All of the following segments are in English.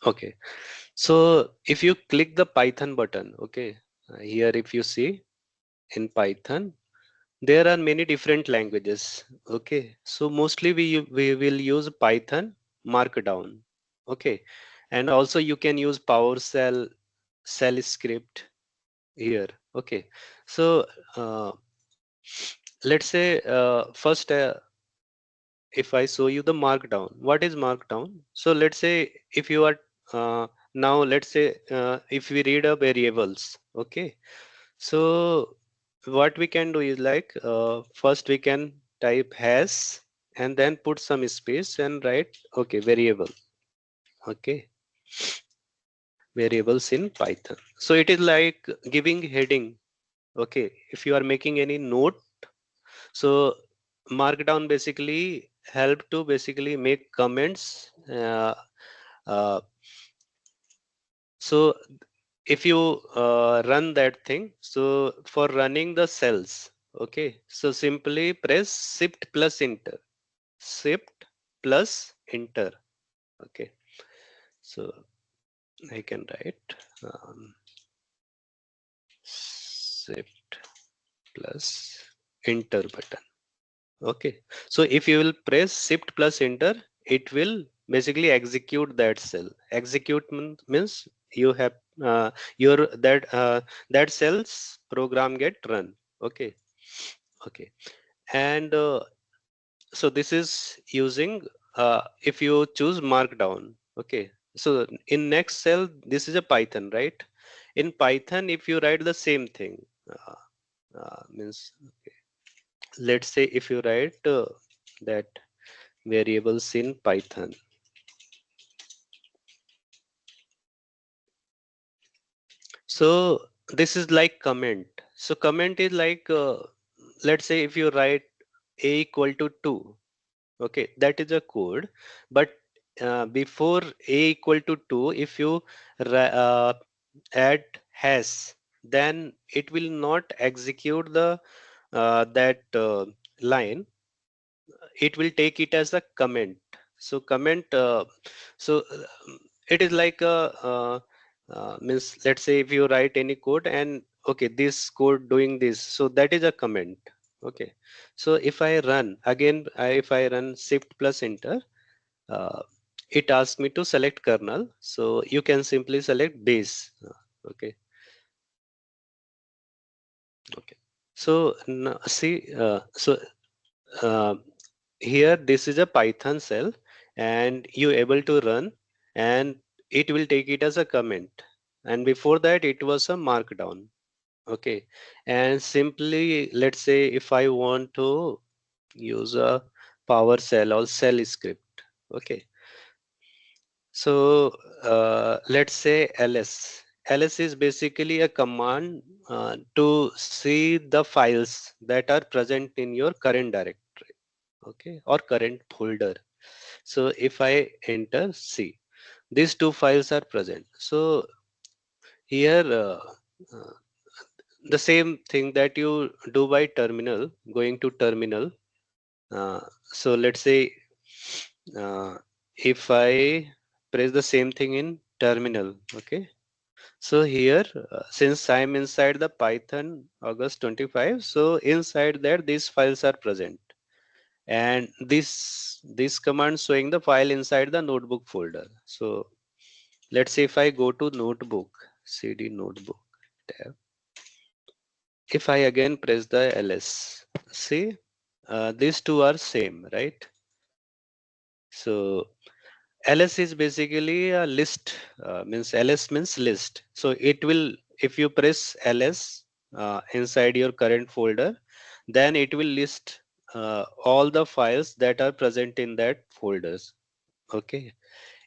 Okay, so if you click the Python button, okay, here if you see in Python, there are many different languages. Okay, so mostly we will use Python Markdown. Okay, and also you can use PowerShell shell script here. Okay, so uh, let's say first if I show you the markdown, what is markdown? So let's say if you are now let's say if we read a variables, okay, so what we can do is like first we can type hash and then put some space and write okay variable. Okay, variables in Python, so it is like giving heading. Okay, if you are making any note, so markdown basically help to basically make comments. Uh, so if you run that thing, so for running the cells, okay, so simply press shift plus enter, shift plus enter. Okay, so I can write shift plus enter button. Okay, so if you will press shift plus enter, it will basically execute that cell. Execute means you have your that cell's program get run. Okay, okay, and so this is using if you choose markdown. Okay, so in next cell this is a Python, right? In Python if you write the same thing, means let's say if you write that variables in Python. So this is like comment. So comment is like let's say if you write a equal to 2, okay, that is a code. But before a equal to 2, if you add hash, then it will not execute the that line. It will take it as a comment. So comment, so it is like a means let's say if you write any code and okay this code doing this, so that is a comment. Okay, so if I run again, if I run shift plus enter, uh, it asks me to select kernel, so you can simply select base. Okay, okay, so now see uh, here this is a Python cell and you able to run, and it will take it as a comment, and before that it was a markdown. Okay, and simply let's say if I want to use a PowerShell or shell script. Okay, so let's say ls is basically a command to see the files that are present in your current directory, okay, or current folder. So if I enter C, these two files are present. So here uh, the same thing that you do by terminal, going to terminal. So let's say uh, if I press the same thing in terminal, okay. So here, since I'm inside the Python August 25, so inside there these files are present, and this command showing the file inside the notebook folder. So let's say if I go to notebook, cd notebook tab, if I again press the ls, see these two are same, right? So ls is basically a list, means ls means list. So it will, if you press ls inside your current folder, then it will list all the files that are present in that folders. Okay,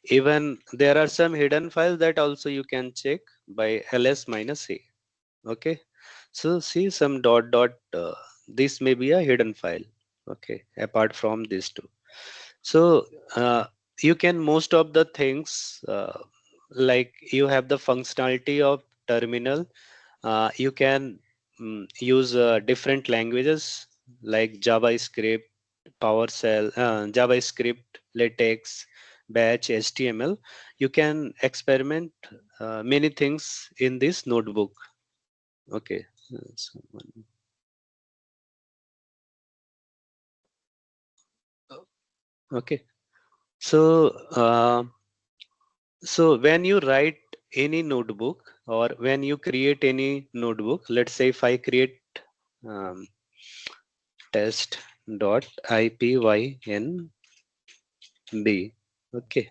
even there are some hidden files that also you can check by ls minus a. Okay, so see some dot dot, this may be a hidden file. Okay, apart from these two. So you can most of the things, like you have the functionality of terminal. You can use different languages like JavaScript, PowerShell, JavaScript, LaTeX, Batch, HTML. you can experiment many things in this notebook. Okay. So, okay. So, so when you write any notebook or when you create any notebook, let's say if I create um, test.ipynb. Okay.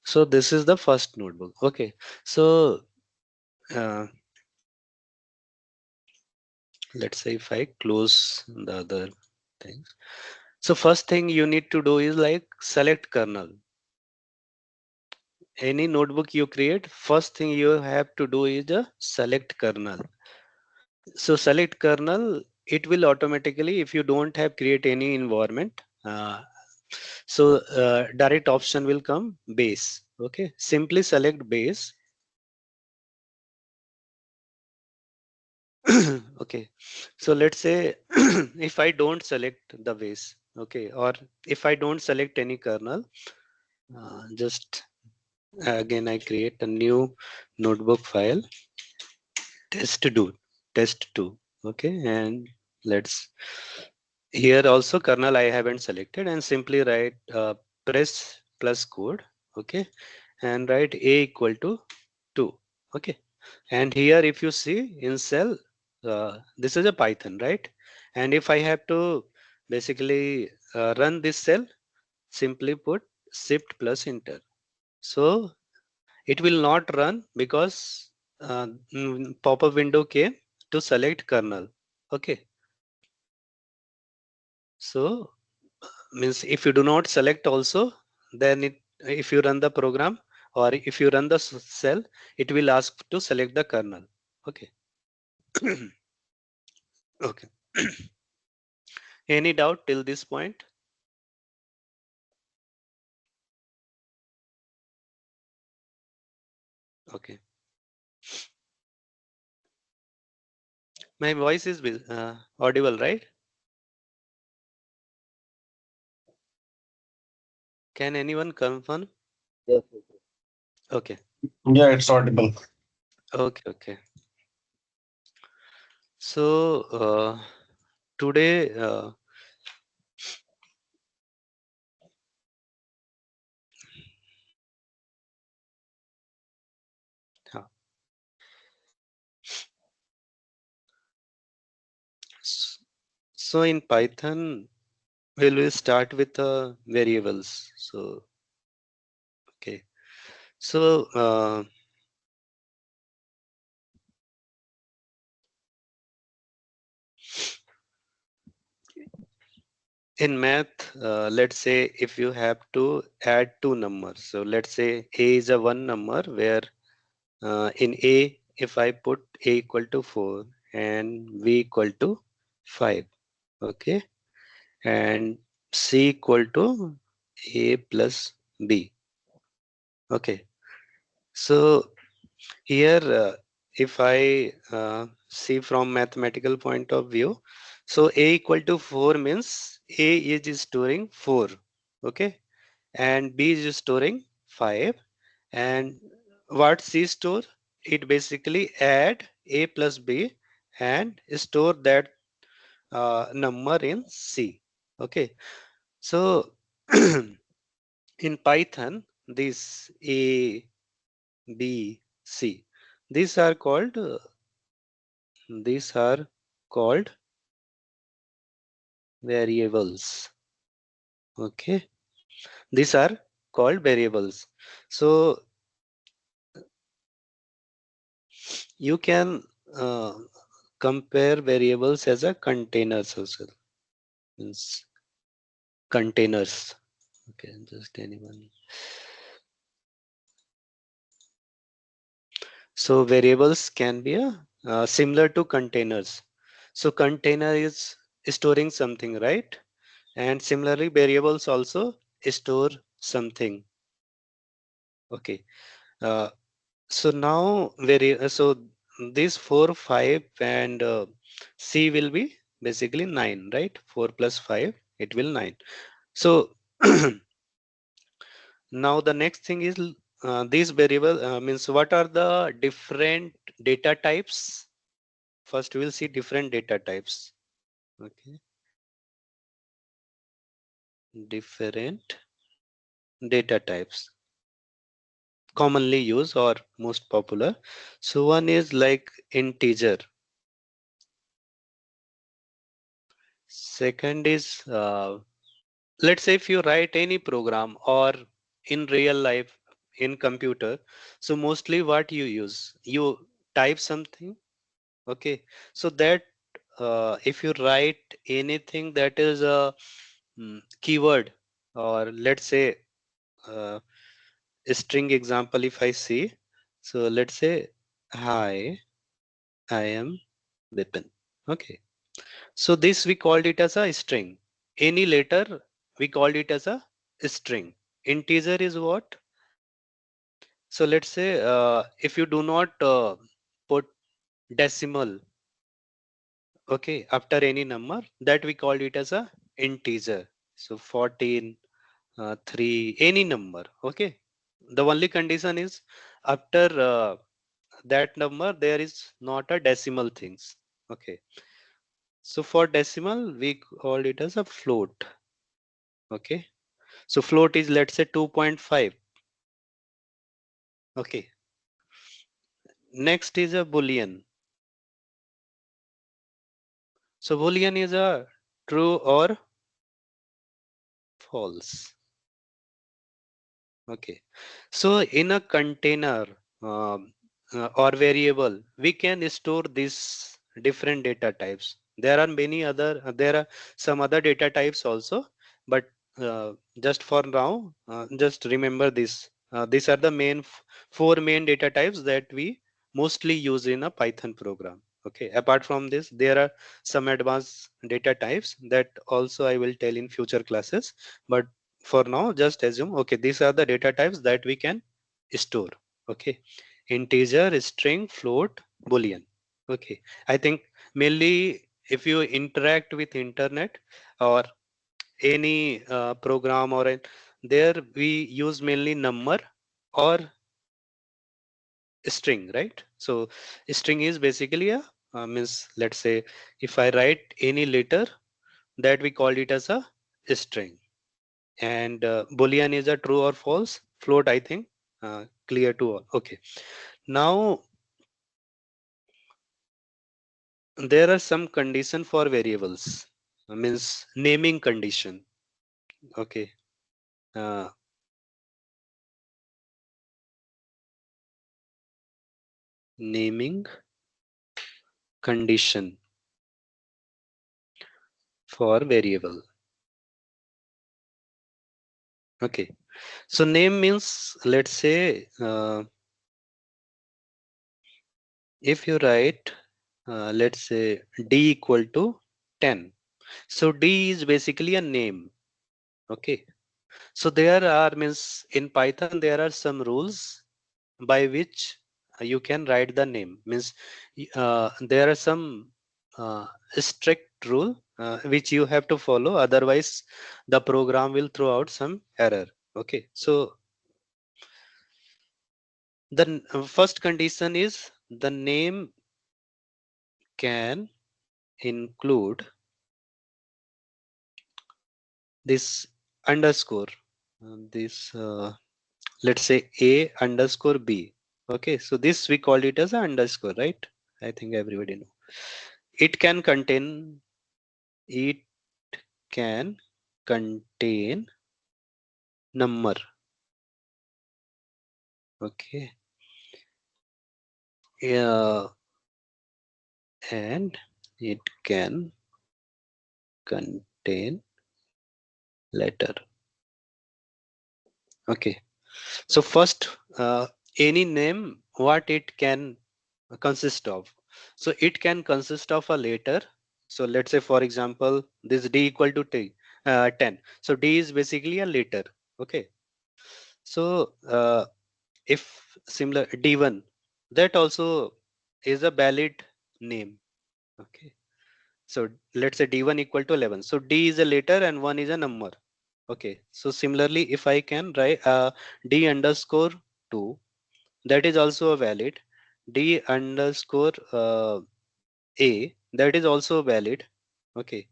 So this is the first notebook. Okay. So uh, let's say if I close the other things. So first thing you need to do is like select kernel. Any notebook you create, first thing you have to do is select kernel. So select kernel, it will automatically, if you don't have create any environment, direct option will come base. Okay, simply select base. Okay, so let's say if I don't select the base, okay, or if I don't select any kernel, just again I create a new notebook file test2 okay, and let's here also kernel I haven't selected, and simply write press plus code, okay, and write a equal to 2, okay. And here if you see in cell, this is a Python, right? And if I have to basically run this cell, simply put shift plus enter. So it will not run because pop-up window came to select kernel, okay. So means if you do not select also, then if you run the program or if you run the cell, it will ask to select the kernel, okay. Okay. Any doubt till this point? Okay. My voice is audible, right? Can anyone confirm? Yes. Okay. Yeah, it's audible. Okay. Okay. So today, huh, s- so in Python, we'll start with variables. So okay. So in math, let's say if you have to add two numbers. So let's say a is a one number where in a, if I put a equal to 4 and b equal to 5, okay, and c equal to a plus b, okay. So here, if I see from mathematical point of view, so a equal to 4 means a is storing 4, okay, and b is storing 5, and what c store? It basically add a plus b and store that number in c, okay. So in Python, this a, b, c, these are called these are called variables, okay. These are called variables. So you can uh, compare variables as a containers also, means containers, okay. Just anyone. So variables can be similar to containers. So container is storing something, right? And similarly variables also store something, okay. uh, So now so these 4, 5 and C will be basically 9, right? 4 plus 5, it will 9. So now the next thing is these variable means what are the different data types. First we'll see different data types. Okay, different data types commonly used or most popular. So one is like integer. Second is let's say if you write any program or in real life in computer, so mostly what you type something. Okay, so that if you write anything that is a keyword, or let's say uh, a string example, if I see, so let's say hi, I am Vipin. Okay, so this we called it as a string. Any letter we called it as a string. Integer is what? So let's say if you do not put decimal, okay, after any number, that we called it as a integer. So 14, 3, any number. Okay. The only condition is after that number there is not a decimal things. Okay. So for decimal we call it as a float. Okay. So float is let's say 2.5. Okay. Next is a boolean. So boolean is a true or false. Okay. So in a container or variable, we can store these different data types. There are many other, there are some other data types also, but just for now, just remember this. These are the four main data types that we mostly use in a Python program. Okay. Apart from this, there are some advanced data types that also I will tell in future classes. But for now, just assume, okay, these are the data types that we can store. Okay, integer, string, float, boolean. Okay, I think mainly if you interact with internet or any program or there we use mainly number or string, right? So string is basically a means, let's say if I write any letter, that we call it as a string. And boolean is a true or false. Float, I think clear to all. Okay, now there are some condition for variables, means naming condition. Okay, uh, naming condition for variable. Okay, so name means, let's say if you write let's say d equal to 10, so d is basically a name. Okay, so there are, means in Python there are some rules by which you can write the name. Means there are some uh, strict rule which you have to follow, otherwise the program will throw out some error. Okay, so the first condition is the name can include this underscore, this let's say a underscore b. Okay, so this we called it as an underscore, right? I think everybody know. It can contain, it can contain number. Okay, yeah, and it can contain letter. Okay, so first any name, what it can consist of. So it can consist of a letter. So let's say for example this d equal to 10, so d is basically a letter. Okay, so if similar d1, that also is a valid name. Okay, so let's say d1 equal to 11, so d is a letter and 1 is a number. Okay, so similarly if I can write d underscore 2, that is also a valid. D underscore A, that is also valid. Okay.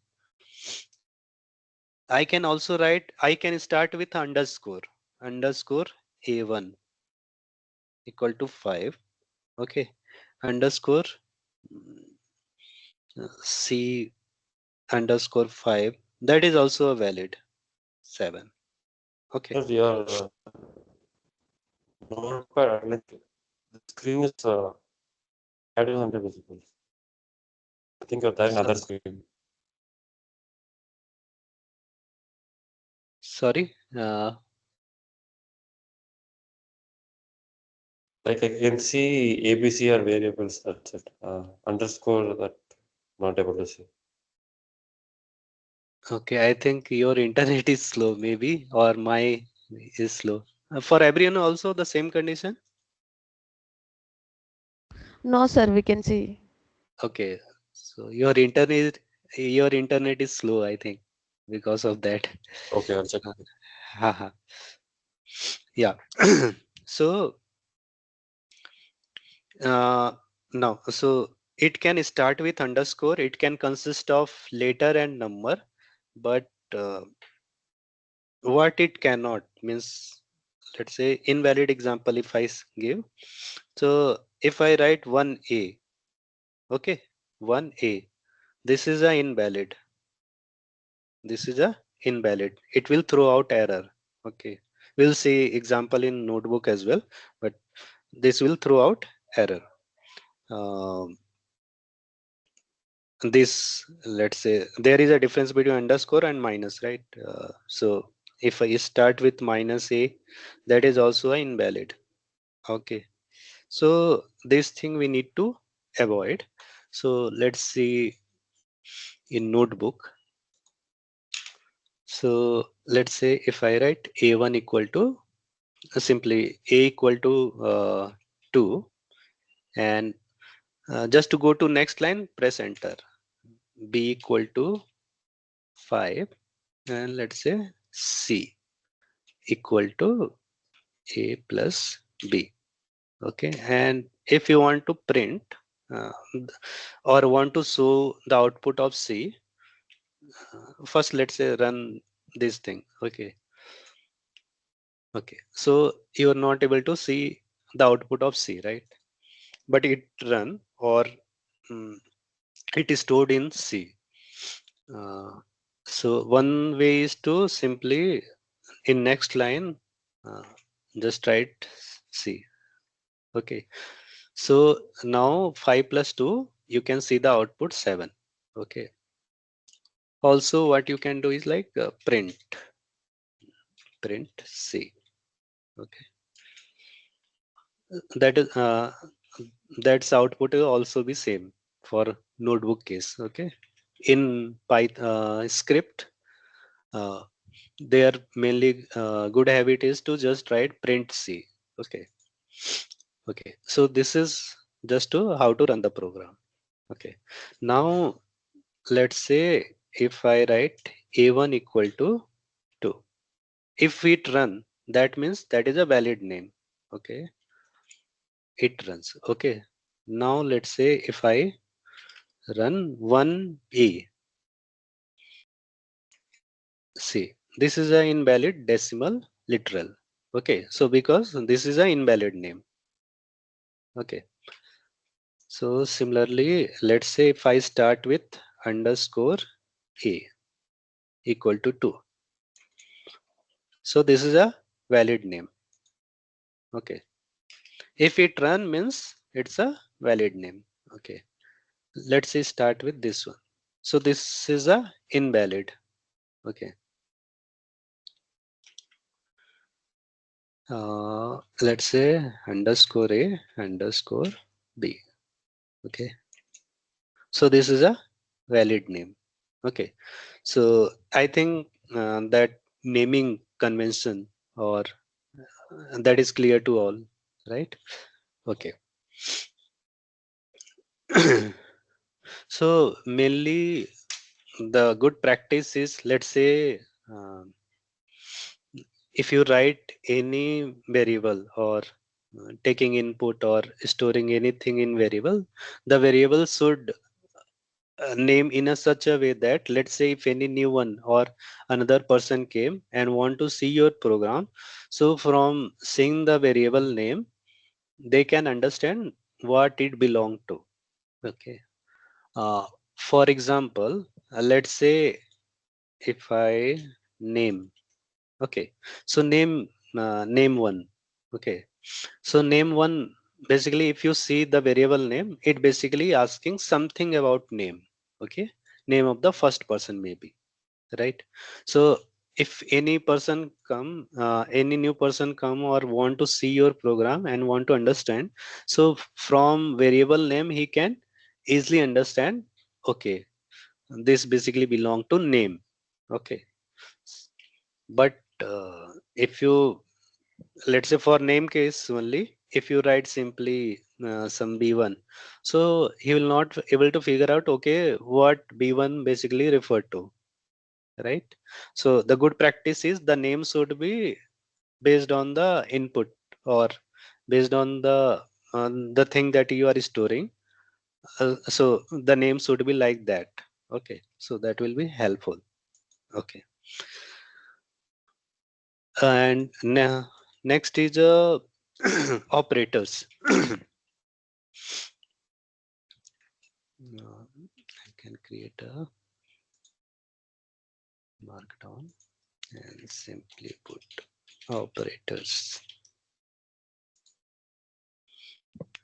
I can start with underscore A1 equal to 5. Okay. Underscore C underscore 5, that is also a valid 7. Okay. Sir, your notepad, like the screen is shadow under visible. I think you're there in So, other screen. sorry. Like I can see ABC are variables. That's it. Underscore that not able to see. Okay, I think your internet is slow, maybe, or my is slow. For everyone, also the same condition. No, sir, we can see. Okay, so your internet is slow, I think, because of that. Okay, I'll check. Haha. Yeah. So uh, now, so it can start with underscore. It can consist of letter and number, but what it cannot means, let's say invalid example if give. So if I write 1A, okay, 1A, this is a invalid. This is a invalid. It will throw out error. Okay. We'll see example in notebook as well, but this will throw out error. Um, this, let's say there is a difference between underscore and minus, right? So if I start with minus A, that is also a invalid. Okay. So this thing we need to avoid. So let's see in notebook. So let's say if I write A1 equal to simply A equal to 2, and just to go to next line, press enter. B equal to 5, and let's say C equal to A plus B. Okay, and if you want to print uh, or want to show the output of C, first let's say run this thing. Okay. Okay, so you are not able to see the output of C, right? But it run, or mm, it is stored in C. So one way is to simply in next line uh, just write C. Okay, so now 5 plus 2, you can see the output 7. Okay, also what you can do is like print C. Okay, that is that's output will also be same for notebook case. Okay, in Python script, uh, their mainly good habit is to just write print C. Okay. Okay, so this is just to how to run the program. Okay, now let's say if I write A1 equal to 2, if it run, that means that is a valid name. Okay, it runs. Okay, now let's say if I run 1A, see, this is an invalid decimal literal. Okay, so because this is an invalid name. Okay, so similarly, let's say if I start with underscore A equal to 2, so this is a valid name. Okay, if it run means it's a valid name. Okay, let's say start with this one. So this is a invalid. Okay, let's say underscore A underscore B. Okay, so this is a valid name. Okay, so I think that naming convention or that is clear to all, right? Okay. So mainly the good practice is, let's say um, if you write any variable or taking input or storing anything in variable, the variable should name in a such a way that, let's say, if any new one or another person came and want to see your program, so from seeing the variable name, they can understand what it belong to. Okay. uh, for example, let's say if I name, okay, so name one. Okay, so name one, basically if you see the variable name, it basically asking something about name. Okay, name of the first person maybe, right? So if any person come, any new person come or want to see your program and want to understand, so from variable name he can easily understand, okay, this basically belong to name. Okay, but if you, let's say for name case only, if you write simply some b1, so he will not able to figure out, okay, what b1 basically referred to, right? So the good practice is the name should be based on the input, or based on the thing that you are storing. So the name should be like that. Okay, so that will be helpful. Okay, and next is operators. I can create a markdown and simply put operators.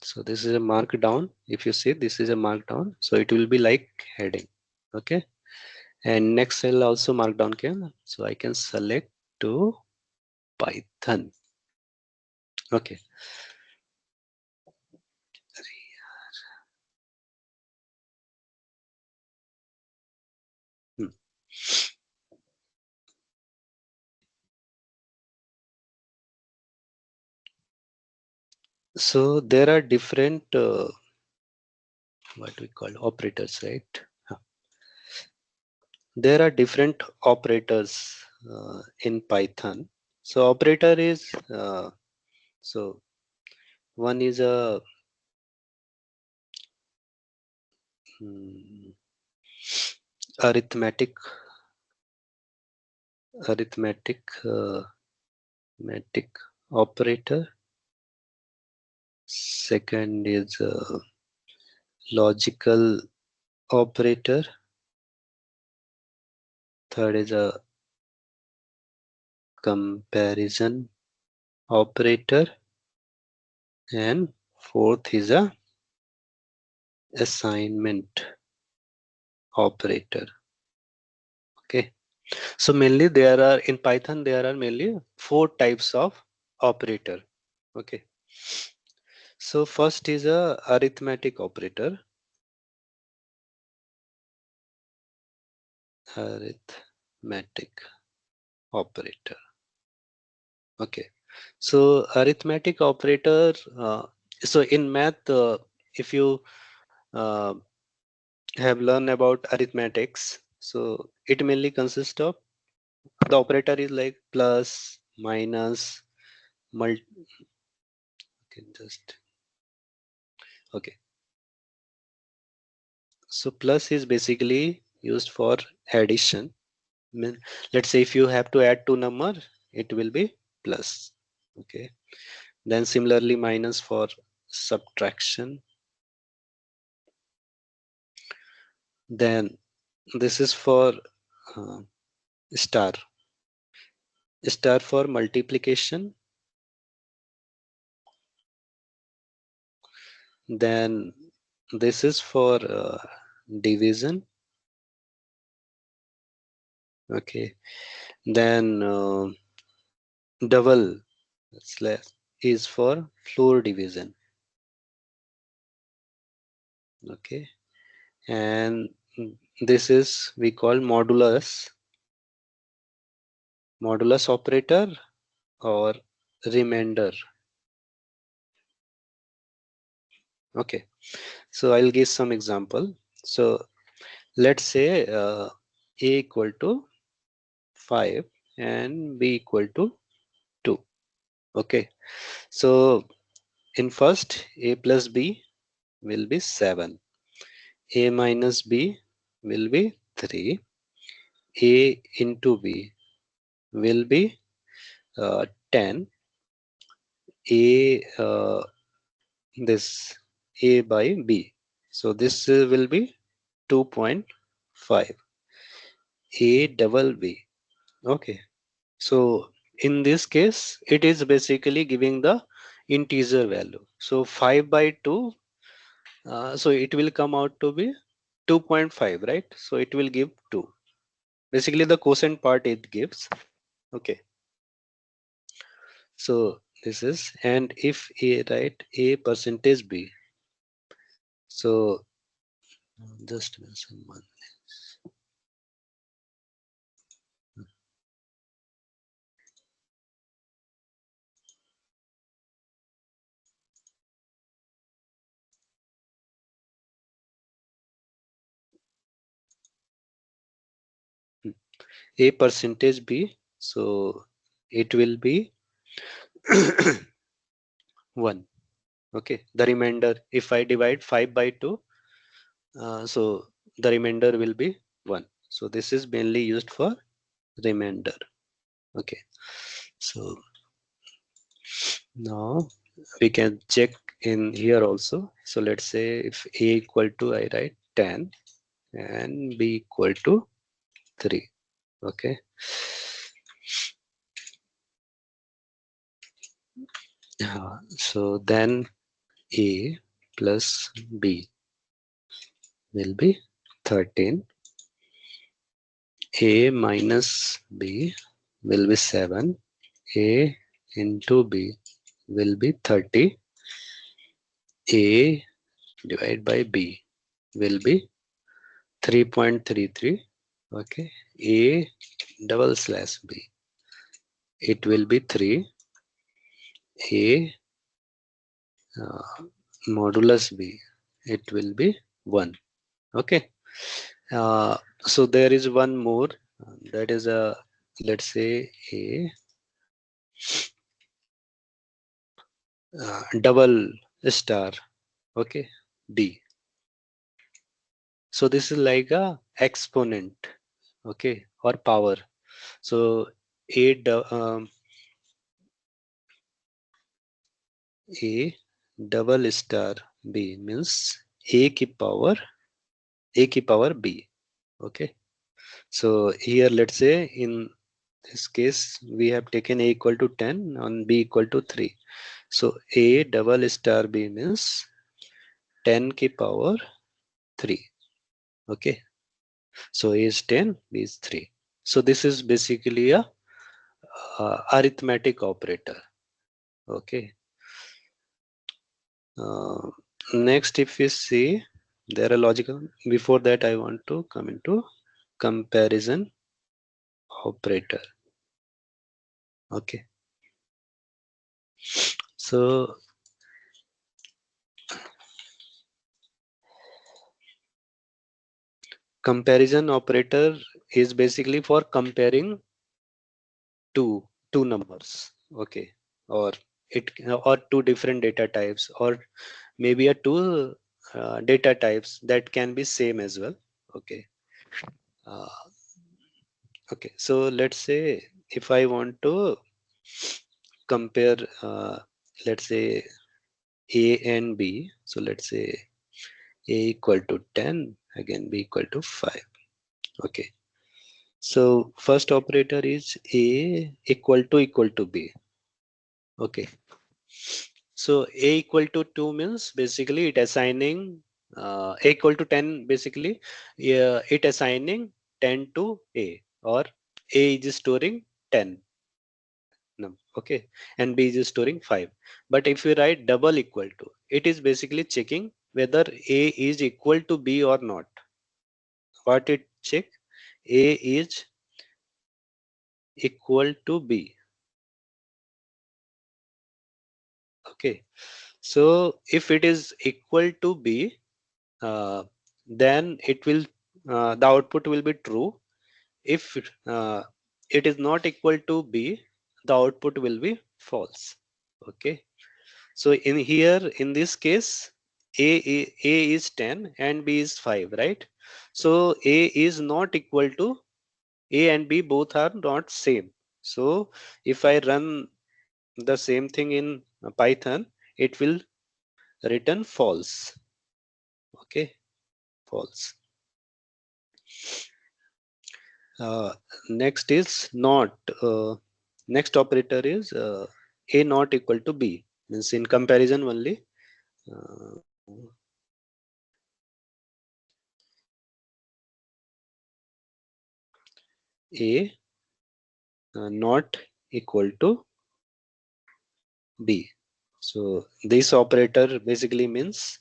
So this is a markdown. If you see, this is a markdown, so it will be like heading. Okay, and next cell also markdown can, so I can select to Python. Okay. Hmm. So there are different what we call operators, right? There are different operators in Python. So operator is so one is a mm, arithmetic arithmetic matic operator. Second is a logical operator. Third is a comparison operator, and fourth is a assignment operator. Okay, so mainly there are in Python there are mainly four types of operator. Okay, so first is a arithmetic operator. Arithmetic operator. Okay, so arithmetic operator. So in math, if you uh, have learned about arithmetics, so it mainly consists of the operator is like plus, minus, multi. Okay, just okay. So plus is basically used for addition. Let's say if you have to add two number, it will be plus. Okay. Then similarly minus for subtraction. Then this is for uh, star. Star for multiplication. Then this is for division. Okay. Then double slash is for floor division. Okay. And this is we call modulus operator or remainder. Okay, so I'll give some example. So let's say a equal to 5 and b equal to 2. Okay, so in first, a plus b will be 7, a minus b will be 3, a into b will be 10, a this a by b, so this will be 2.5, a double b. Okay, so in this case it is basically giving the integer value, so 5 by 2, so it will come out to be 2.5, right? So it will give 2, basically the quotient part it gives. Okay, so this is, and if a write a percentage b, so just mention one. A percentage b, so it will be 1. Okay, the remainder, if I divide 5 by 2, so the remainder will be 1. So this is mainly used for remainder. Okay, so now we can check in here also. So let's say if a equal to, I write 10 and b equal to 3. Okay, so then a plus b will be 13, a minus b will be 7, a into b will be 30, a divided by b will be 3.33. Okay, a double slash b, it will be 3, a modulus b, it will be 1. Okay, so there is one more, that is a, let's say a double star. Okay, b, so this is like a exponent, okay, or power. So a a double star b means a ki power b. Okay, so here let's say in this case we have taken a equal to 10 and b equal to 3, so a double star b means 10 ki power 3. Okay, so a is 10, b is 3. So this is basically a arithmetic operator. Okay, uh, next if we see, there are logical, before that I want to come into comparison operator. Okay, so comparison operator is basically for comparing two numbers. Okay, or it, or two different data types, or maybe a two data types that can be same as well. Okay, uh, okay, so let's say if I want to compare, let's say a and b, so let's say a equal to 10, again b equal to 5. Okay, so first operator is a equal to b. Okay, so a equal to 2 means basically it assigning a equal to 10, basically it assigning 10 to a, or a is storing 10. No, okay, and b is storing 5. But if you write double equal to, it is basically checking whether a is equal to b or not. What it check, a is equal to b. Okay, so if it is equal to b, uh, then it will, the output will be true. If it is not equal to b, the output will be false. Okay, So in here, in this case, A is 10 and B is 5, right? So A is not equal to A and B, both are not same. So if I run the same thing in Python, it will return false. Okay, false. Uh, next is not. Next operator is A not equal to B. Means in comparison only. Uh, A not equal to B. So this operator basically means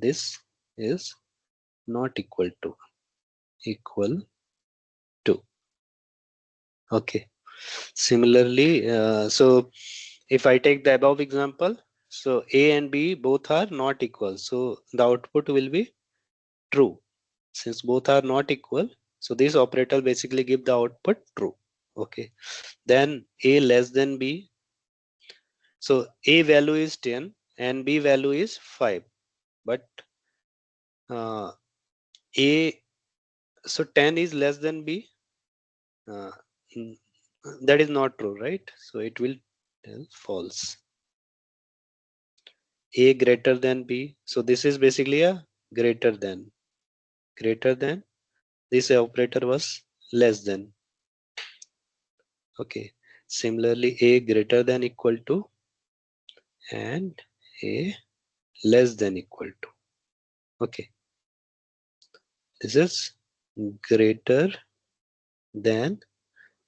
this is not equal to. Okay. Similarly, so if I take the above example, so A and B both are not equal. So the output will be true. Since both are not equal, so this operator basically give the output true. Okay. Then A less than B. So A value is 10 and B value is 5. But uh, A, so 10 is less than B. Uh, mm, that is not true, right? So it will tell false. A greater than B. So this is basically a greater than. Greater than. This operator was less than. Okay. Similarly, A greater than equal to and A less than equal to. Okay. This is greater than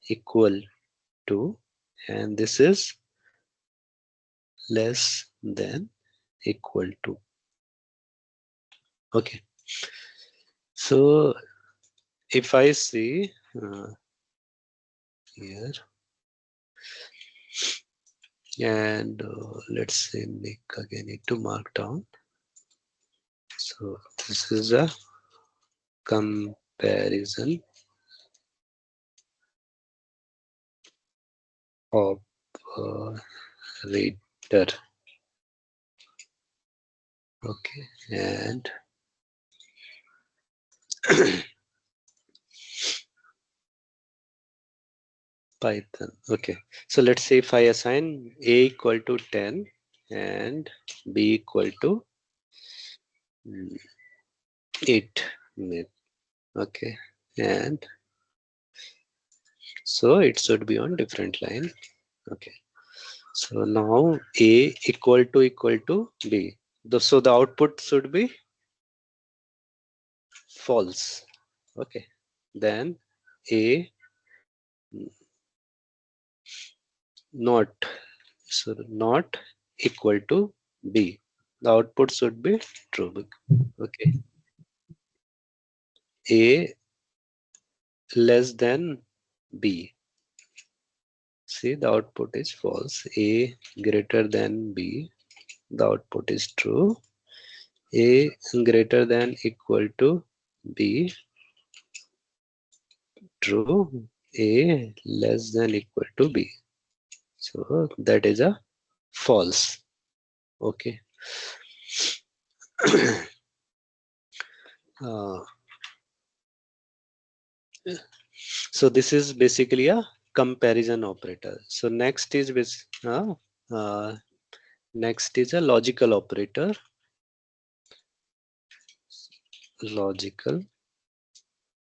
equal to, and this is less than equal to. Okay. So if I see here, and let's say Nick again need to mark down. So this is a comparison operator. Okay, and Python. Okay, so let's say if I assign A equal to 10 and B equal to 8. Okay, and so it should be on different line. Okay, so now A equal to B. So the output should be false. Okay, then A not, so not equal to B. The output should be true. Okay, A less than B. See, the output is false. A greater than B. The output is true. A greater than equal to B. True. A less than equal to B. So that is a false. Okay. uh, so this is basically a comparison operator. So next is next is a logical operator. Logical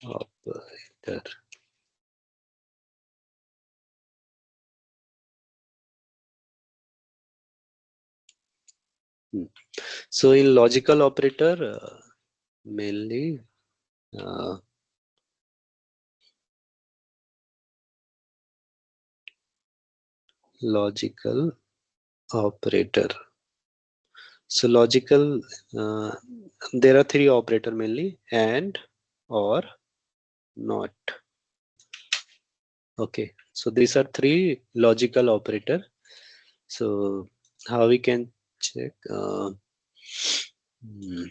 operator. So in logical operator, mainly uh, logical operator. So logical, there are three operator mainly: and, or, not. Okay, so these are three logical operator. So how we can check? Hmm,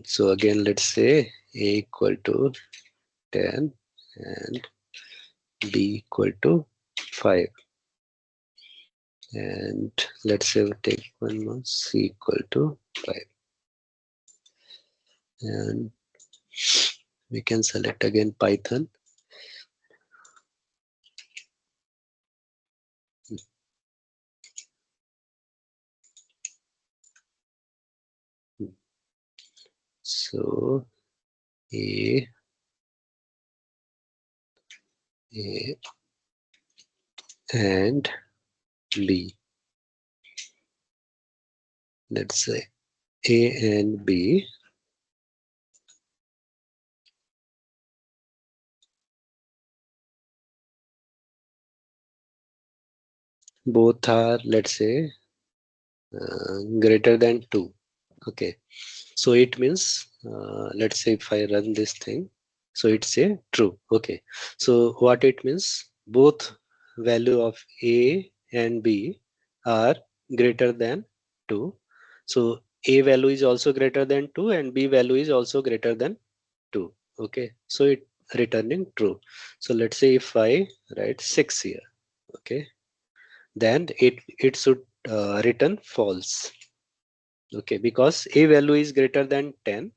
So again, let's say a equal to 10 and b equal to 5. And let's say we take one more, c equal to 5. And we can select again Python. So a and b. Let's say a and b both are, let's say, greater than 2. Okay, so it means, let's say if I run this thing, so it's a true. Okay, so what it means, both value of a and b are greater than 2. So a value is also greater than 2 and b value is also greater than 2. Okay, so it returning true. So let's say if I write 6 here, okay, then it should return false. Okay, because a value is greater than 10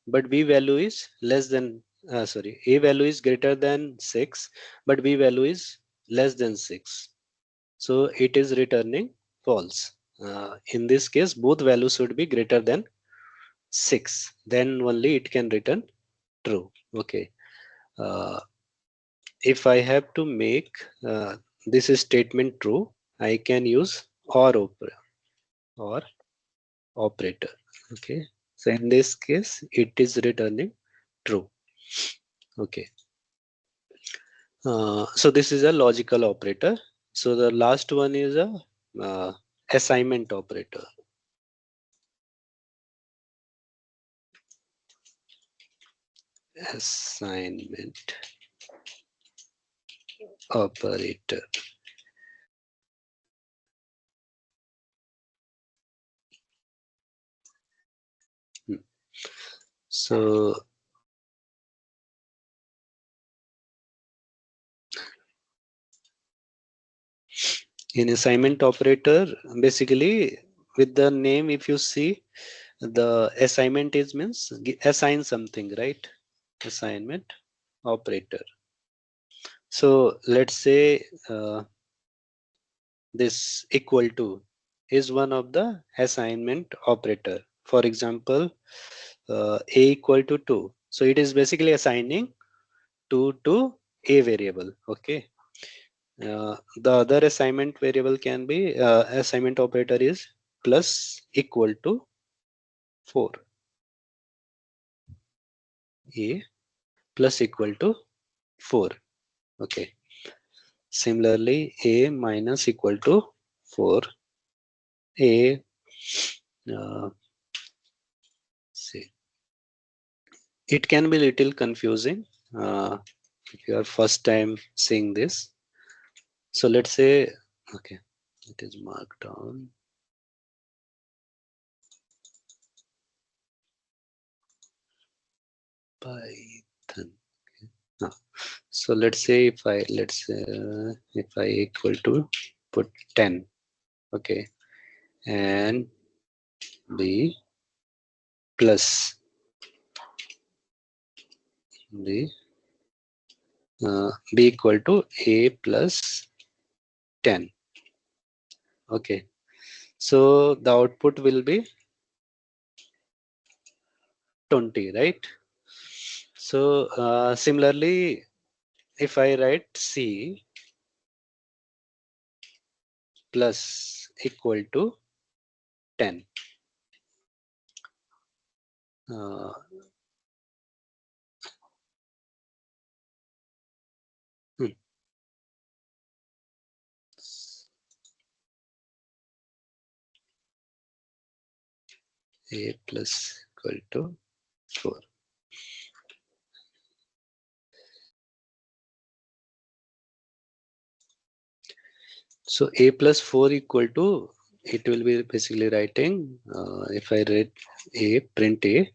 but b value is less than sorry, a value is greater than 6 but b value is less than 6, so it is returning false. In this case both values should be greater than 6, then only it can return true. Okay, uh, if I have to make this statement true, I can use or operator. Okay, so in this case it is returning true. Okay, so this is a logical operator. So the last one is a uh, assignment operator. Assignment operator. Hmm. So in assignment operator, basically with the name, if you see, the assignment is means assign something, right? Assignment operator. So let's say this equal to is one of the assignment operator. For example, a equal to 2. So it is basically assigning 2 to a variable. Okay. The other assignment variable can be assignment operator is plus equal to 4. A plus equal to 4. Okay. Similarly, a minus equal to 4. A see, it can be little confusing if you are first time seeing this. So let's say, okay, it is marked down. Python. Ah, so let's say if I equal to put 10, okay, and b plus b b equal to a plus 10. Okay, so the output will be 20, right? So similarly, if I write c plus equal to 10, uh, hmm, a plus equal to 4. So a plus 4 equal to, it will be basically writing, if I read a, print a,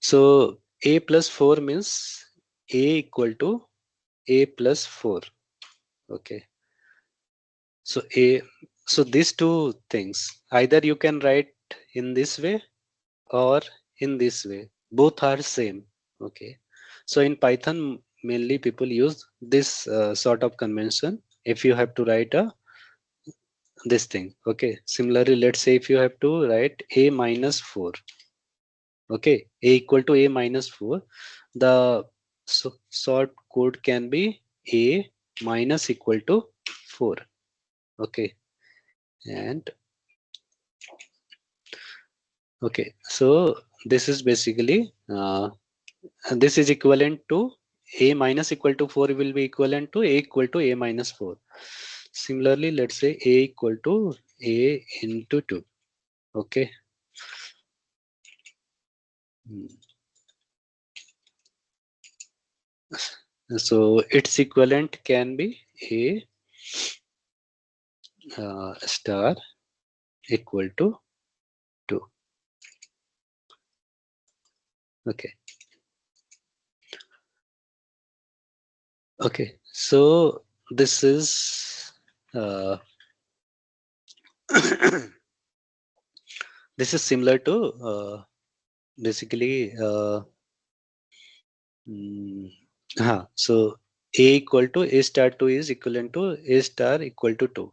So a plus 4 means a equal to a plus 4. Okay. So these two things, either you can write in this way or in this way. Both are same. Okay. So in Python, mainly people use this sort of convention. If you have to write this thing. Okay. Similarly, let's say if you have to write a minus 4. Okay. A equal to a minus 4. The short code can be a minus equal to 4. Okay. And okay. So this is basically this is equivalent to a minus equal to 4 will be equivalent to a equal to a minus 4. Similarly, let's say a equal to a into 2. Okay. Hmm. So its equivalent can be a star equal to 2. Okay. Okay. So this is this is similar to basically mm, so a equal to a star 2 is equivalent to a star equal to 2.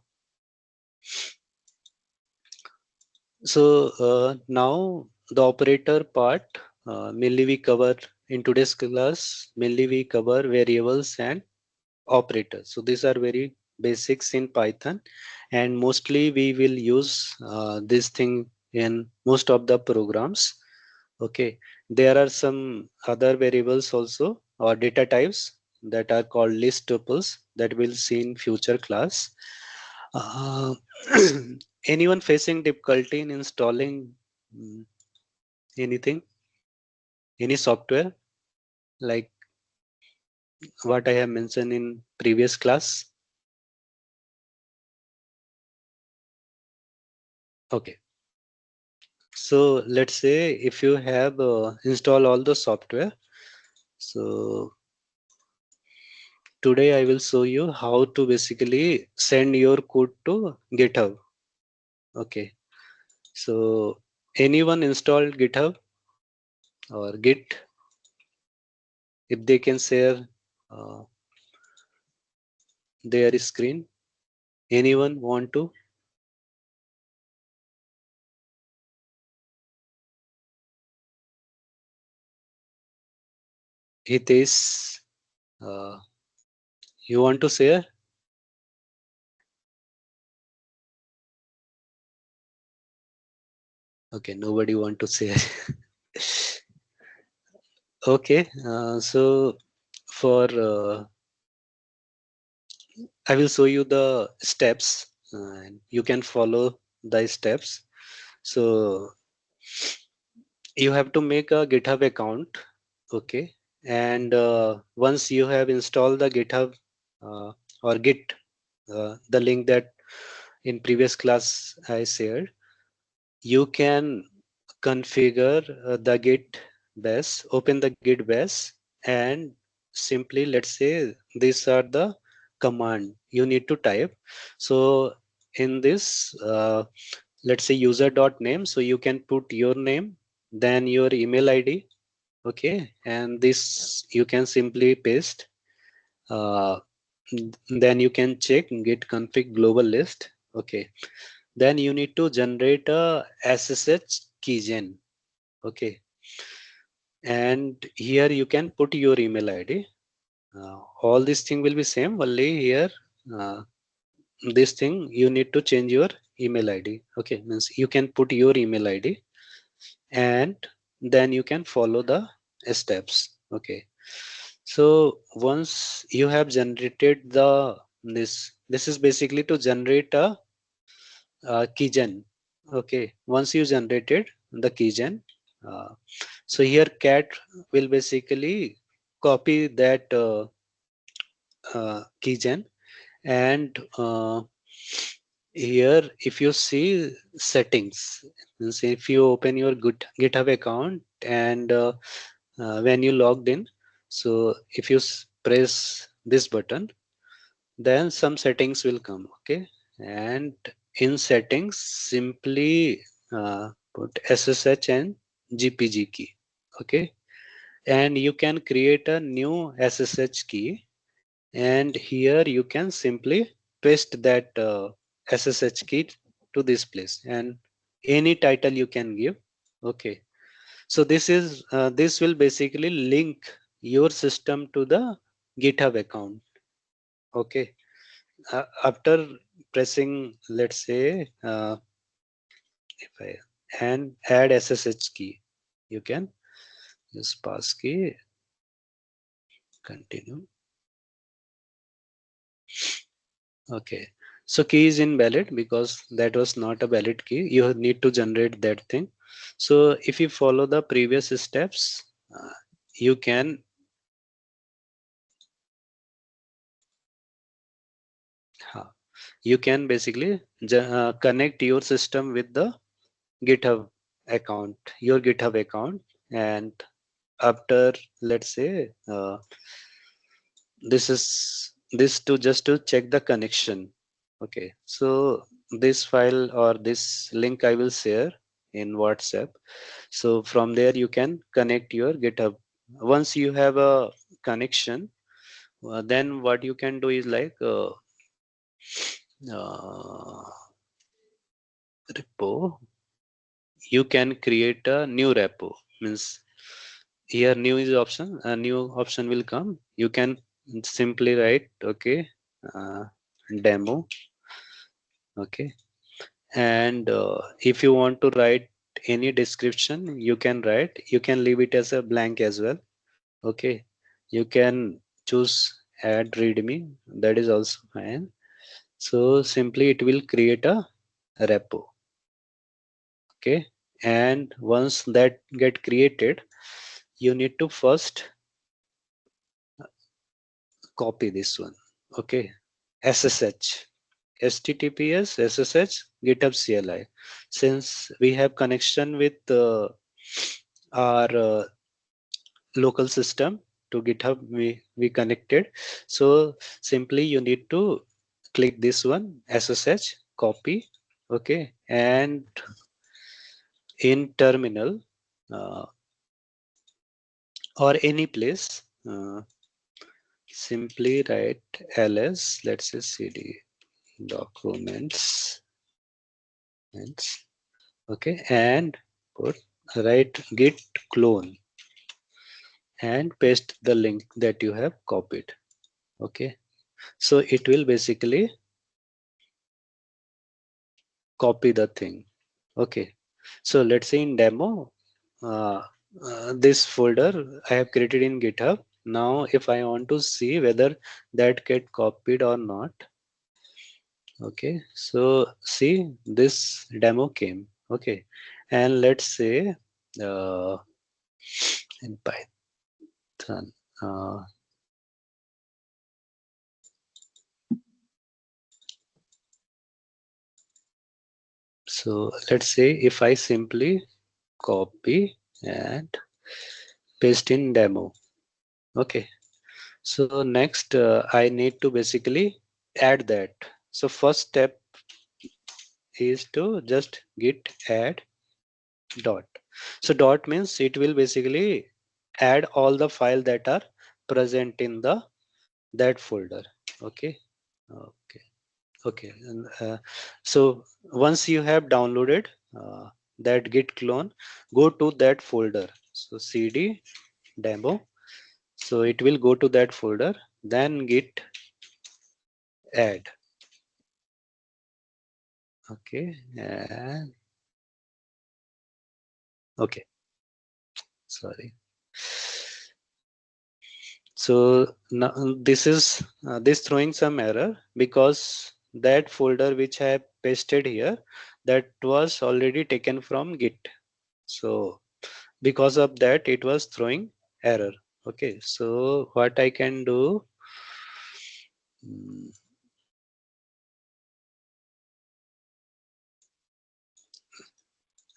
So now the operator part mainly we cover in today's class. Mainly we cover variables and operators. So these are very basics in Python, and mostly we will use this thing in most of the programs. Okay, there are some other variables also or data types that are called list tuples that we'll see in future class. Uh, anyone facing difficulty in installing mm, anything, any software like what I have mentioned in previous class? Okay, so let's say if you have installed all the software. So today I will show you how to basically send your code to GitHub. Okay, so anyone installed GitHub or Git? If they can share uh, their screen. Anyone want to? Hitesh, uh, you want to share? Okay, nobody want to share. Okay, so for I will show you the steps and you can follow the steps. So you have to make a GitHub account. Okay, and once you have installed the GitHub or Git, the link that in previous class I shared, you can configure the Git bash, open the Git bash, and simply let's say these are the command you need to type. So in this let's say user.name, so you can put your name, then your email ID. Okay, and this you can simply paste. uh, then you can check git config global list. Okay, then you need to generate a SSH keygen. Okay, and here you can put your email ID. All this thing will be same, only here uh, this thing you need to change your email ID. Okay, means you can put your email ID and then you can follow the steps. Okay, so once you have generated the this is basically to generate a keygen. Okay, once you generated the keygen, uh, so here cat will basically copy that keygen, and here if you see settings, means if you open your GitHub account and when you logged in, so if you press this button, then some settings will come. Okay, and in settings simply put SSH and GPG key. Okay, and you can create a new SSH key, and here you can simply paste that SSH key to this place, and any title you can give. Okay, so this will basically link your system to the GitHub account. Okay, after pressing, let's say, if I and add SSH key, you can use pass key, continue. Okay, so key is invalid because that was not a valid key. You need to generate that thing. So if you follow the previous steps, you can basically connect your system with the GitHub account, your GitHub account, and after, let's say, this to just to check the connection. Okay, so this file or this link I will share in WhatsApp. So from there you can connect your GitHub. Once you have a connection, then what you can do is like uh, repo, you can create a new repo. Means here new is option, a new option will come. You can simply write, okay, uh, demo. Okay, and if you want to write any description, you can write. You can leave it as a blank as well. Okay, you can choose add readme, that is also fine. So simply it will create a repo. Okay, and once that get created, you need to first copy this one. Okay, SSH, HTTPS SSH GitHub CLI. Since we have connection with our local system to GitHub, we connected. So simply you need to click this one, SSH, copy. Okay, and in terminal or any place, simply write ls, let's say cd documents. Okay, and put write git clone and paste the link that you have copied. Okay, so it will basically copy the thing. Okay, so let's say in demo, uh, this folder I have created in GitHub. Now if I want to see whether that get copied or not, okay, so see this demo came. Okay, and let's say uh, in Python, so let's say if I simply copy and paste in demo. Okay, so next I need to basically add that. So first step is to just git add dot. So dot means it will basically add all the file that are present in the that folder. Okay, okay, okay. And, so once you have downloaded that git clone, go to that folder. So cd demo. So it will go to that folder. Then git add. Okay, and okay, sorry. So now this is this throwing some error because that folder which I have pasted here, that was already taken from git. So because of that it was throwing error. Okay, so what I can do, mm,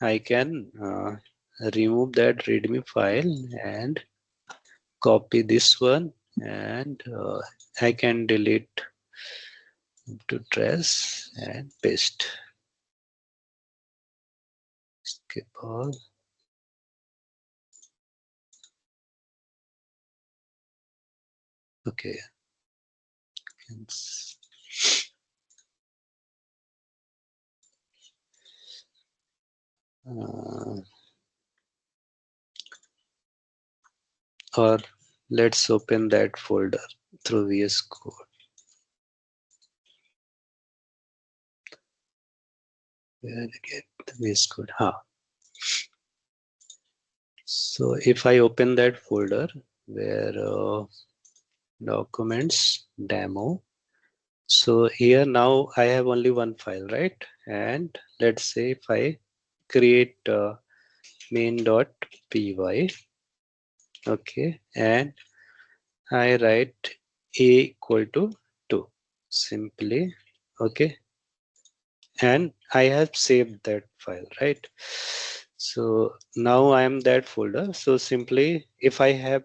I can remove that readme file and copy this one, and I can delete to trash and paste. Skip all. Okay. Uh, or let's open that folder through VS Code. Where I get the VS Code? So if I open that folder where documents demo, so here now I have only one file, right? And let's say if I create main.py, okay, and I write a equal to 2 simply, okay, and I have saved that file, right? So now I am that folder. So simply if I have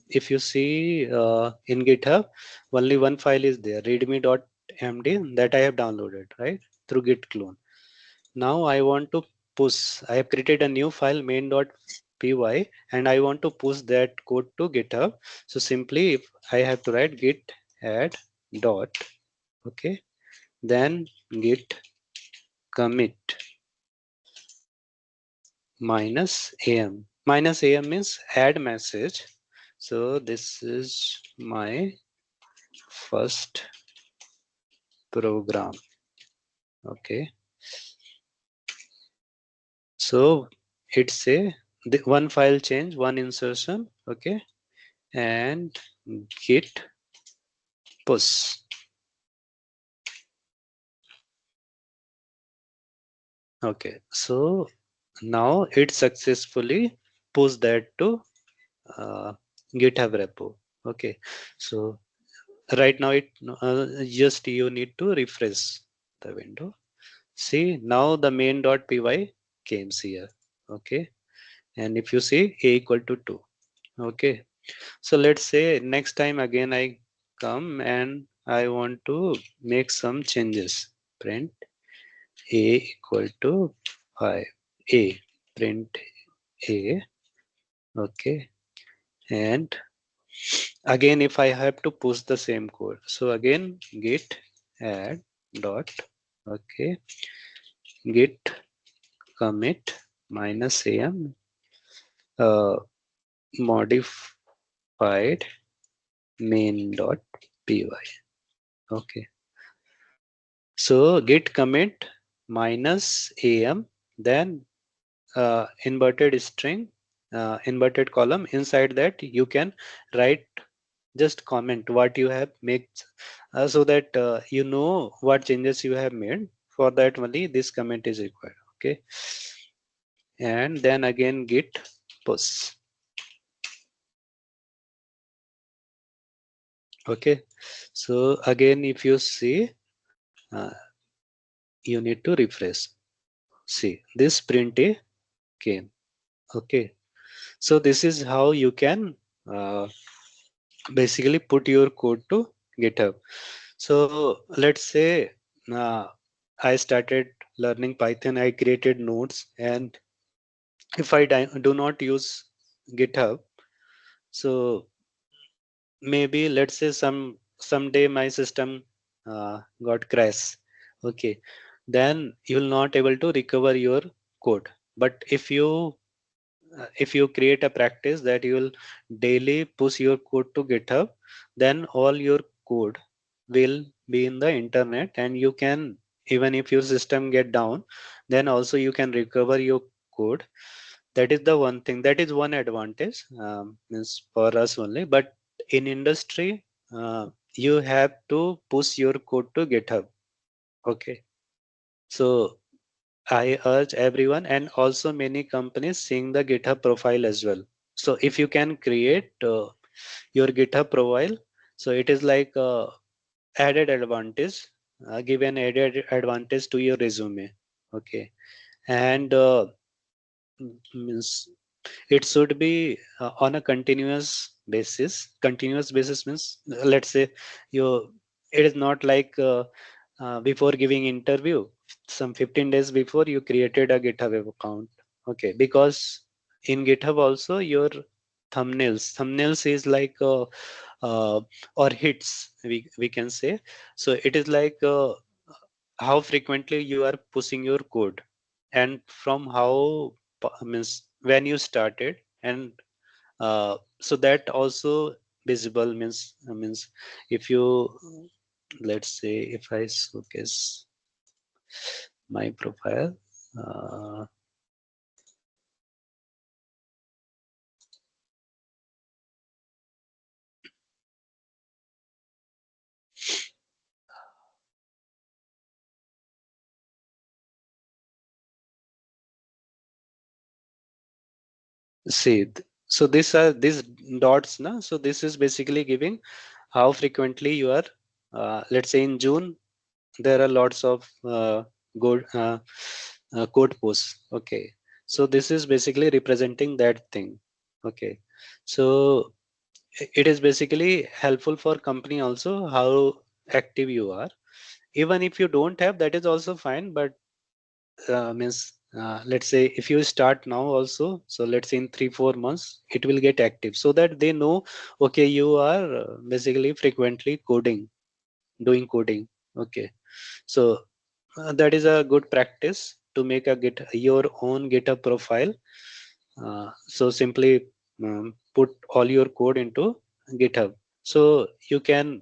if you see in GitHub, only one file is there, readme.md, that I have downloaded, right, through git clone. Now I want to push, I have created a new file main.py, and I want to push that code to GitHub. So simply if I have to write git add dot, okay, then git commit -am. -am means add message. So this is my first program. Okay. So it's a one file change, one insertion. Okay. And git push. Okay. So now it successfully pushed that to uh, GitHub repo. Okay. So right now it just you need to refresh the window. See, now the main.py came here. Okay. And if you see a equal to 2. Okay. So let's say next time again I come and I want to make some changes. Print a equal to 5. A. Print a. Okay. And again if I have to push the same code. So again git add dot. Okay. Git commit -am modified main.py. Okay. So git commit -am, then inverted string, inverted column. Inside that you can write just comment what you have made, so that you know what changes you have made. For that only this comment is required. Okay. And then again git push. Okay. So again if you see, you need to refresh. See, this print a came. Okay. So this is how you can basically put your code to GitHub. So let's say uh, I started learning Python, I created nodes, and if I do not use GitHub, so maybe let's say someday my system got crash. Okay, then you'll not able to recover your code. But if you create a practice that you will daily push your code to GitHub, then all your code will be in the internet, and you can, even if your system get down, then also you can recover your code. That is the one thing, that is one advantage, means for us only. But in industry, you have to push your code to GitHub. Okay. So I urge everyone, and also many companies seeing the GitHub profile as well. So if you can create your GitHub profile, so it is like added advantage, give an added advantage to your resume. Okay. and means it should be on a continuous basis. Continuous basis means let's say you it is not like before giving interview some 15 days before you created a GitHub account. Okay, because in GitHub also your thumbnails is like or hits we can say. So it is like how frequently you are pushing your code and from how means when you started, and so that also visible means if you let's say if I showcase my profile, uh, see so these are these dots na, so this is basically giving how frequently you are let's say in June there are lots of good code posts. Okay, so this is basically representing that thing. Okay, so it is basically helpful for company also how active you are. Even if you don't have, that is also fine, but means let's say if you start now also, so let's say in 3-4 months it will get active so that they know okay you are basically frequently doing coding. Okay, so that is a good practice to make a git your own GitHub profile. So simply put all your code into GitHub. So you can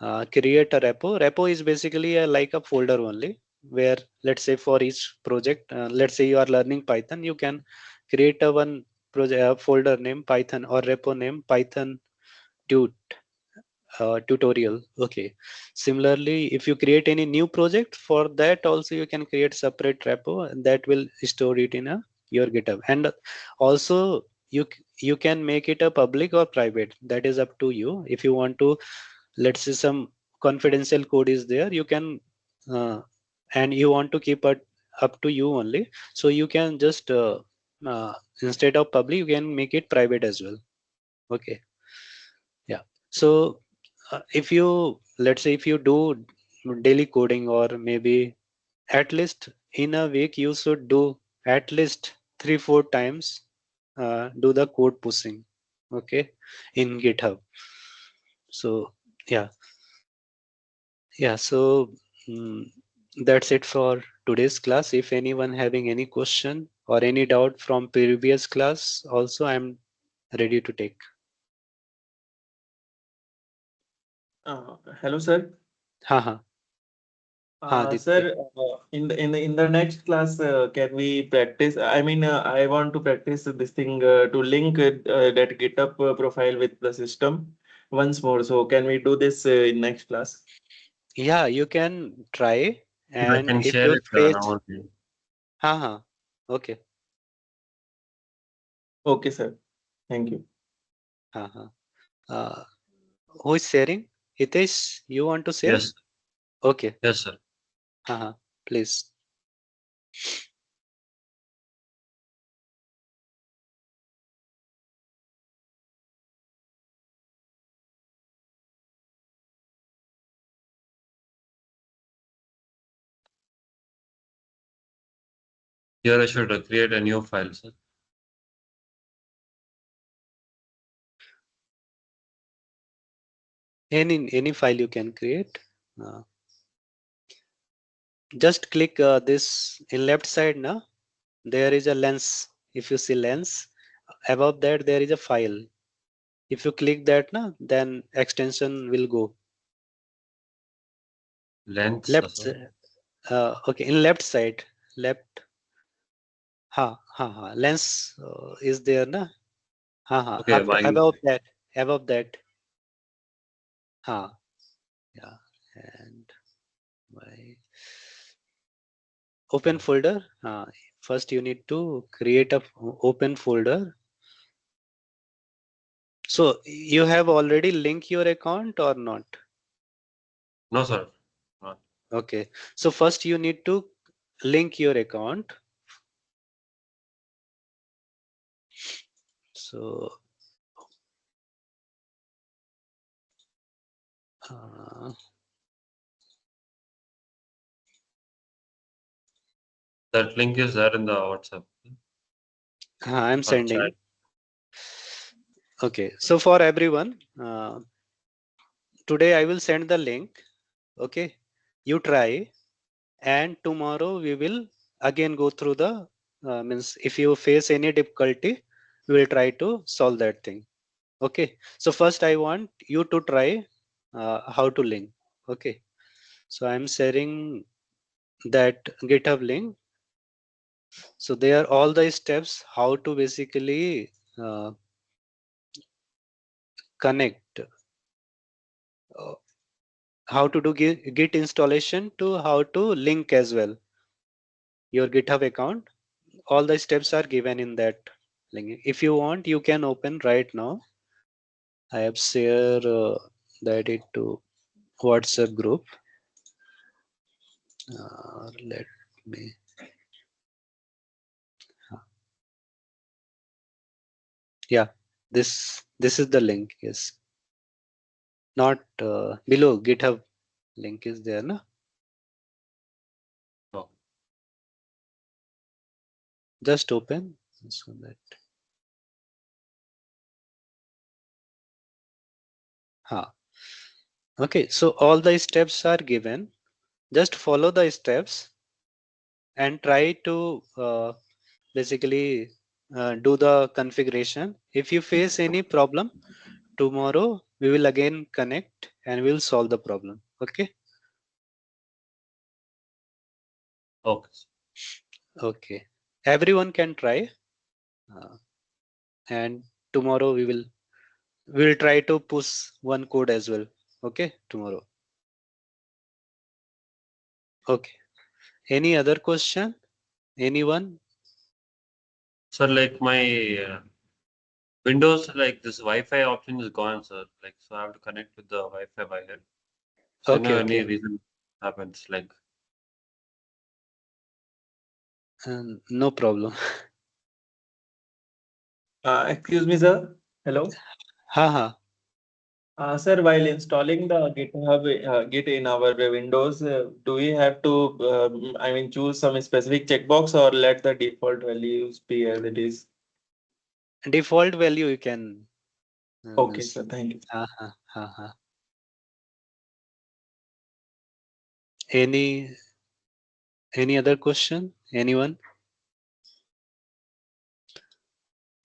create a repo. Repo is basically like a folder only where let's say for each project, let's say you are learning Python, you can create a one project folder name Python or repo name Python tut tutorial. Okay, similarly if you create any new project for that also you can create separate repo and that will store it in a your GitHub. And also you can make it a public or private, that is up to you. If you want to, let's say some confidential code is there, you can and you want to keep it up to you only, so you can just instead of public you can make it private as well. Okay, yeah. So if you, let's say if you do daily coding, or maybe at least in a week you should do at least 3-4 times do the code pushing. Okay, in GitHub. So yeah, so mm, that's it for today's class. If anyone having any question or any doubt from previous class also, I'm ready to take. Hello, sir. Ha ha ha Aditya. Sir, in the next class, can we practice? I mean, I want to practice this thing to link that GitHub profile with the system once more. So, can we do this in next class? Yeah, you can try, If I and can if share you it face, now only. ha okay, Okay, sir. Thank you. ha uh, who is sharing? Hitesh, you want to share? Yes, Okay, yes, sir. please. Here I should create a new file, sir. Any file you can create. Uh, just click this in left side now. There is a lens. If you see lens, above that there is a file. If you click that now, then extension will go. Length, Left, sir. okay, in left side, left, lens is there na? Okay, After my above that, ha, yeah, and my open folder. First you need to create a open folder. So you have already linked your account or not? no, sir. Not. Okay, so first you need to link your account So uh, That link is there in the WhatsApp I'm or sending. chat. Okay, so for everyone, today I will send the link. Okay, you try, and tomorrow we will again go through the means if you face any difficulty, we will try to solve that thing. Okay, so first I want you to try how to link. Okay, so I'm sharing that GitHub link. So there are all the steps how to basically connect, how to do Git installation to how to link as well your GitHub account. All the steps are given in that link. If you want, you can open right now. I have shared that it to WhatsApp group. Let me. Yeah, this is the link. Yes, not below GitHub link is there, na? Oh. Just open so that. Okay, so all the steps are given. Just follow the steps and try to basically do the configuration. If you face any problem, tomorrow we will again connect and we'll solve the problem. Okay. Okay. Okay. Everyone can try, uh, and tomorrow we will try to push one code as well. Okay. Tomorrow. Okay. Any other question? Anyone? Sir, like my Windows, like this Wi-Fi option is gone, sir. Like, so I have to connect with the Wi-Fi wire. So, you Okay. know, any Okay. reason happens, like, No problem. Excuse me, sir. Hello. Ha ha. Sir, while installing the GitHub Git in our Windows, do we have to, I mean, choose some specific checkbox or let the default values be as it is? Default value you can Okay, means. sir. Thank you. Ha ha ha ha. Any other question? Anyone?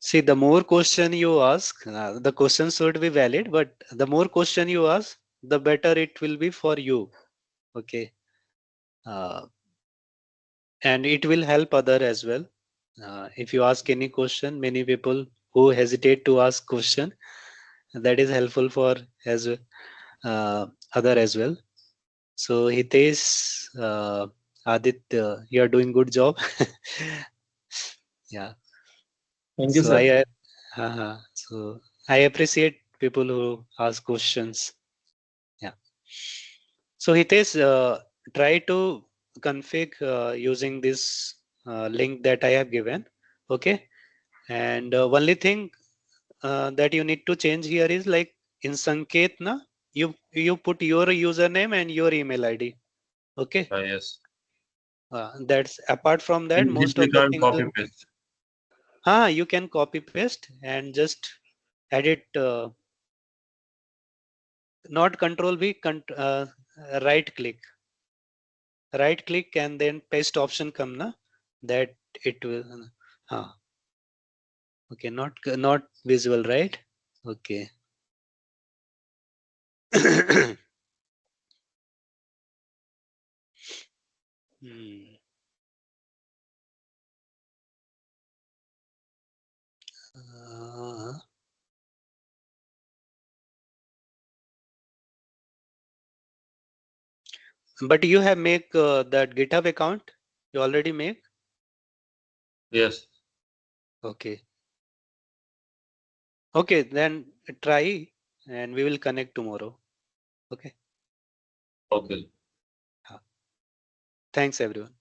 See, the more question you ask, the question should be valid, but the more question you ask, the better it will be for you. Okay. Uh, and it will help other as well. If you ask any question, many people who hesitate to ask question, that is helpful for as well, other as well. So Hitesh, Aditya, you are doing good job. Yeah. Thank you, So sir. so I appreciate people who ask questions. Yeah. So Hitesh, try to config using this link that I have given. Okay. And only thing that you need to change here is like in Sanket, na, you put your username and your email ID. Okay. yes. That's apart from that, In Git, most we of the can't things copy will. paste. You can copy paste and just edit. Not control V, right click and then paste option come na, that it will. Okay, not visible, right? Okay. Hmm. Uh, but you have make that GitHub account. You already make. Yes. Okay. Okay, then try and we will connect tomorrow. Okay. Okay. Thanks everyone.